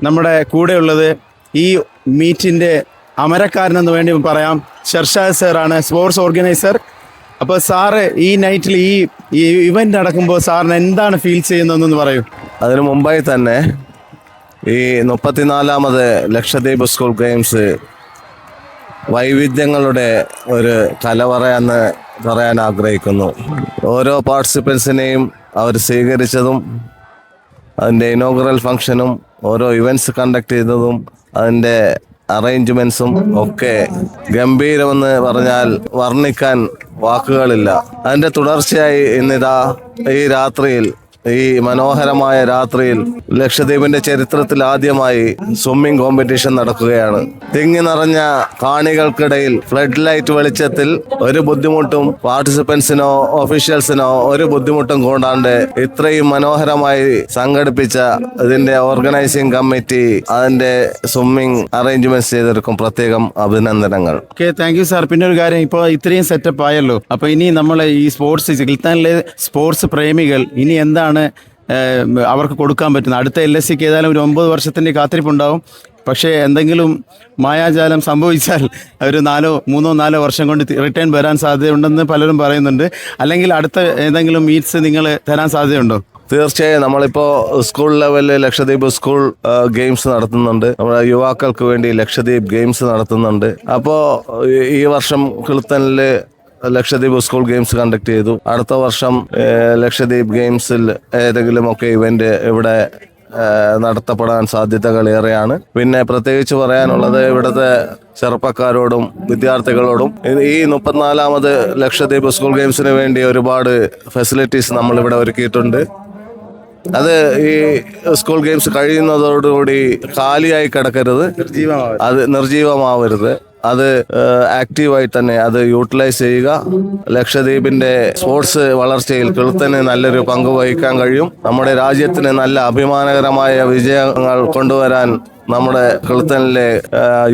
നമ്മുടെ കൂടെയുള്ളത് ഈ മീറ്റിൻ്റെ അമരക്കാരനെന്ന് വേണ്ടി പറയാം, ഷർഷാദ് സാറാണ്, സ്പോർട്സ് ഓർഗനൈസർ. അപ്പോൾ സാറ് ഈ നൈറ്റിൽ ഈ ഇവൻ്റ് നടക്കുമ്പോൾ സാറിന് എന്താണ് ഫീൽ ചെയ്യുന്നതെന്ന് പറയൂ. അതിനു മുമ്പായി തന്നെ ഈ 34ാമത് ലക്ഷദ്വീപ് സ്കൂൾ ഗെയിംസ് വൈവിധ്യങ്ങളുടെ ഒരു കലവറയെന്ന് പറയാൻ ആഗ്രഹിക്കുന്നു. ഓരോ പാർട്ടിസിപ്പൻസിനെയും അവർ സ്വീകരിച്ചതും അതിൻ്റെ ഇനോഗ്രൽ ഫംഗ്ഷനും ഓരോ ഇവൻറ്റ്സ് കണ്ടക്ട് ചെയ്തതും അതിൻ്റെ അറേഞ്ച്മെൻറ്റ്സും ഒക്കെ ഗംഭീരമെന്ന് പറഞ്ഞാൽ വർണ്ണിക്കാൻ വാക്കുകളില്ല. അതിൻ്റെ തുടർച്ചയായി ഇന്നിതാ ഈ രാത്രിയിൽ, ഈ മനോഹരമായ രാത്രിയിൽ ലക്ഷദ്വീപിന്റെ ചരിത്രത്തിൽ ആദ്യമായി സ്വിമ്മിംഗ് കോമ്പറ്റീഷൻ നടക്കുകയാണ്. തിങ്ങി നിറഞ്ഞ കാണികൾക്കിടയിൽ ഫ്ലഡ് ലൈറ്റ് വെളിച്ചത്തിൽ ഒരു ബുദ്ധിമുട്ടും പാർട്ടിസിപ്പൻസിനോ ഒഫീഷ്യൽസിനോ ഒരു ബുദ്ധിമുട്ടും കൂടാണ്ട് ഇത്രയും മനോഹരമായി സംഘടിപ്പിച്ച ഇതിന്റെ ഓർഗനൈസിംഗ് കമ്മിറ്റി, അതിന്റെ സ്വിമ്മിംഗ് അറേഞ്ച്മെന്റ്സ് ചെയ്തിരിക്കും പ്രത്യേകം അഭിനന്ദനങ്ങൾ. Okay, thank you sir. പിന്നെ ഒരു കാര്യം, ഇപ്പോൾ ഇത്രയും സെറ്റപ്പ് ആയല്ലോ, അപ്പോൾ ഇനി നമ്മളെ ഈ സ്പോർട്സ് ഗിൽത്താനിലെ സ്പോർട്സ് പ്രേമികൾ ഇനി എന്താണ് അവർക്ക് കൊടുക്കാൻ പറ്റുന്നത്? അടുത്ത LSCക്ക് ഏതായാലും ഒരു 9 വർഷത്തിൻ്റെ കാത്തിരിപ്പുണ്ടാവും. പക്ഷേ എന്തെങ്കിലും മായാജാലം സംഭവിച്ചാൽ ഒരു 3-4 വർഷം കൊണ്ട് റിട്ടേൺ വരാൻ സാധ്യതയുണ്ടെന്ന് പലരും പറയുന്നുണ്ട്. അല്ലെങ്കിൽ അടുത്ത ഏതെങ്കിലും മീറ്റ്സ് നിങ്ങൾ തരാൻ സാധ്യതയുണ്ടോ? തീർച്ചയായും നമ്മളിപ്പോൾ സ്കൂൾ ലെവലിൽ ലക്ഷദ്വീപ് സ്കൂൾ ഗെയിംസ് നടത്തുന്നുണ്ട്. നമ്മുടെ യുവാക്കൾക്ക് വേണ്ടി ലക്ഷദ്വീപ് ഗെയിംസ് നടത്തുന്നുണ്ട്. അപ്പോൾ ഈ വർഷം കിൽത്തനിൽ ലക്ഷദ്വീപ് സ്കൂൾ ഗെയിംസ് കണ്ടക്ട് ചെയ്തു. അടുത്ത വർഷം ലക്ഷദ്വീപ് ഗെയിംസിൽ ഏതെങ്കിലുമൊക്കെ ഇവന്റ് ഇവിടെ നടത്തപ്പെടാൻ സാധ്യതകൾ ഏറെയാണ്. പിന്നെ പ്രത്യേകിച്ച് പറയാനുള്ളത് ഇവിടുത്തെ ചെറുപ്പക്കാരോടും വിദ്യാർത്ഥികളോടും ഈ 34ാമത് ലക്ഷദ്വീപ് സ്കൂൾ ഗെയിംസിന് വേണ്ടി ഒരുപാട് ഫെസിലിറ്റീസ് നമ്മളിവിടെ ഒരുക്കിയിട്ടുണ്ട്. അത് ഈ സ്കൂൾ ഗെയിംസ് കഴിയുന്നതോടുകൂടി കാലിയായി കിടക്കരുത്, അത് നിർജീവമാവരുത്. അത് ആക്റ്റീവായി തന്നെ അത് യൂട്ടിലൈസ് ചെയ്യുക. ലക്ഷദ്വീപിന്റെ സ്പോർട്സ് വളർച്ചയിൽ കിൽത്തന് നല്ലൊരു പങ്ക് വഹിക്കാൻ കഴിയും. നമ്മുടെ രാജ്യത്തിന് നല്ല അഭിമാനകരമായ വിജയങ്ങൾ കൊണ്ടുവരാൻ നമ്മുടെ കിൽത്തനിലെ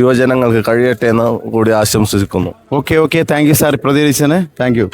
യുവജനങ്ങൾക്ക് കഴിയട്ടെ എന്ന് കൂടി ആശംസിക്കുന്നു. ഓക്കെ, താങ്ക് യു സാർ, പ്രതികരിച്ചതിന് താങ്ക് യു.